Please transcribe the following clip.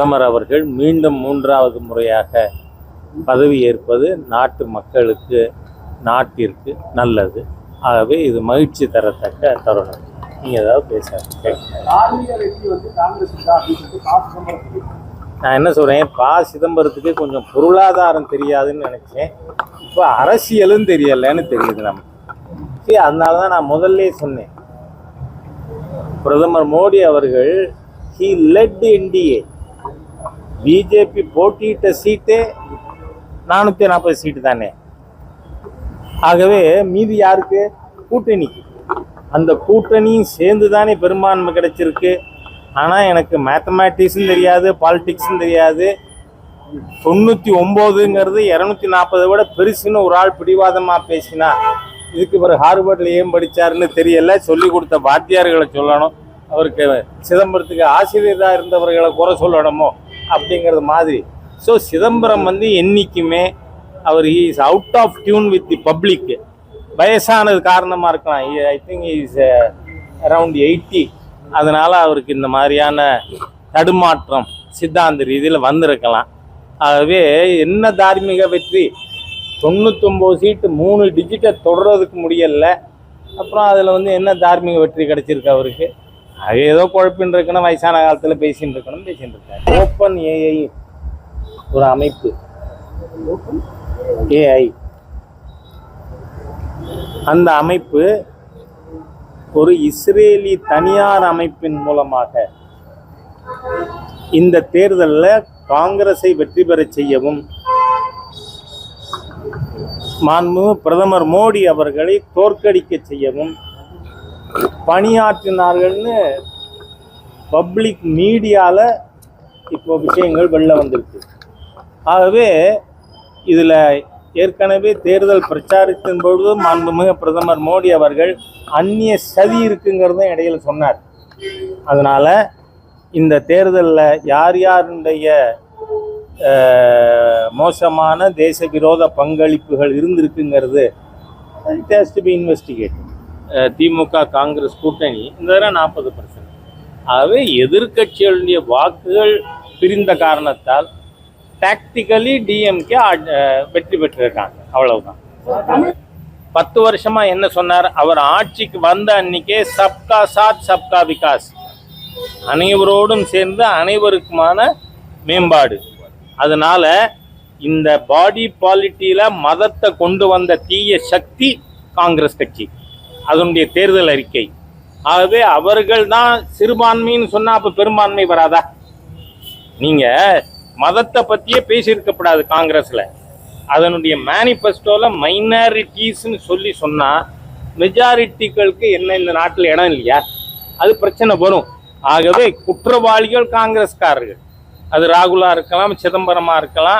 பிரதமர் அவர்கள் மீண்டும் மூன்றாவது முறையாக பதவி ஏற்பது நாட்டு மக்களுக்கு நாட்டிற்கு நல்லது. ஆகவே இது மகிழ்ச்சி தரத்தக்க தருணம். நீங்கள் ஏதாவது பேசுங்க. நான் என்ன சொல்கிறேன், சிதம்பரத்துக்கு கொஞ்சம் பொருளாதாரம் தெரியாதுன்னு நினச்சேன். இப்போ அரசியலும் தெரியலைன்னு தெரியுது நம்ம. அதனால தான் நான் முதல்ல சொன்னேன், பிரதமர் மோடி அவர்கள் he led NDA. பிஜேபி போட்டியிட்ட சீட்டே 440 சீட்டு தானே. ஆகவே மீதி யாருக்கு? கூட்டணிக்கு. அந்த கூட்டணியும் சேர்ந்து தானே பெரும்பான்மை கிடைச்சிருக்கு. ஆனால் எனக்கு மேத்தமேட்டிக்ஸும் தெரியாது, பாலிட்டிக்ஸும் தெரியாது. 99ங்கிறது 240 விட பெருசுன்னு ஒரு ஆள் பிடிவாதமாக பேசினா, இதுக்கு பிறகு ஹார்வர்டில் ஏன் படித்தாருன்னு தெரியல. சொல்லி கொடுத்த வாத்தியார்களை சொல்லணும். அவருக்கு சிதம்பரத்துக்கு ஆசிரியராக இருந்தவர்களை குறை சொல்லணுமோ அப்படிங்கிறது மாதிரி. ஸோ சிதம்பரம் என்றைக்குமே அவர் is out of tune with the public. வயசானது காரணமாக இருக்கலாம். I think is around 80. அதனால் அவருக்கு இந்த மாதிரியான தடுமாற்றம் சித்தாந்த ரீதியில் வந்திருக்கலாம். ஆகவே என்ன தார்மீக வெற்றி? 99 சீட்டு 3 டிஜிட்டை தொடர்றதுக்கு முடியலை. அப்புறம் அதில் என்ன தார்மீக வெற்றி கிடைச்சிருக்கு அவருக்கு? அது ஏதோ குழப்பின்னு இருக்கணும், வயசான காலத்தில் பேசின்னு இருக்காரு. ஓப்பன் ஏஐ ஒரு அமைப்பு, ஏஐ அந்த அமைப்பு ஒரு இஸ்ரேலி தனியார் அமைப்பின் மூலமாக இந்த தேர்தலில் காங்கிரஸை வெற்றி பெற செய்யவும், மாண்புமிகு பிரதமர் மோடி அவர்களை தோற்கடிக்க செய்யவும் பணியாற்றினார்கள்னு பப்ளிக் மீடியாவில் இப்போ விஷயங்கள் வெளில வந்திருக்கு. ஆகவே இதில் ஏற்கனவே தேர்தல் பிரச்சாரத்தின் பொழுது மாண்புமிகு பிரதமர் மோடி அவர்கள் அந்நிய சதி இருக்குங்கிறதும் இடையில சொன்னார். அதனால் இந்த தேர்தலில் யார் யாருடைய மோசமான தேச விரோத பங்களிப்புகள் இருந்திருக்குங்கிறது it has to be investigated. DMK Congress கூட்டணி இந்த தடவை 40%. ஆகவே எதிர்கட்சிகளுடைய வாக்குகள் பிரிந்த காரணத்தால் டாக்டிக்கலி டிஎம்கே வெற்றி பெற்றிருக்காங்க. அவ்வளவுதான். 10 வருஷமா என்ன சொன்னார்? அவர் ஆட்சிக்கு வந்த அன்னைக்கே சப்கா சாத் சப்கா விகாஸ், அனைவரோடும் சேர்ந்து அனைவருக்குமான மேம்பாடு. அதனால இந்த பாடி பாலிட்டியில மதத்தை கொண்டு வந்த தீய சக்தி காங்கிரஸ் கட்சி, அதனுடைய தேர்தல் அறிக்கை. ஆகவே அவர்கள் தான் சிறுபான்மைன்னு சொன்னா அப்ப பெரும்பான்மை வராதா? நீங்க மதத்தை பத்தியே பேசியிருக்கப்படாது காங்கிரஸ்ல. அதனுடைய மேனிஃபெஸ்டோல மைனாரிட்டிஸ்ன்னு சொல்லி சொன்னா மெஜாரிட்டிகளுக்கு என்ன இந்த நாட்டில் இடம் இல்லையா? அது பிரச்சனை வரும். ஆகவே குற்றவாளிகள் காங்கிரஸ்காரர்கள். அது ராகுலா இருக்கலாம், சிதம்பரமா இருக்கலாம்,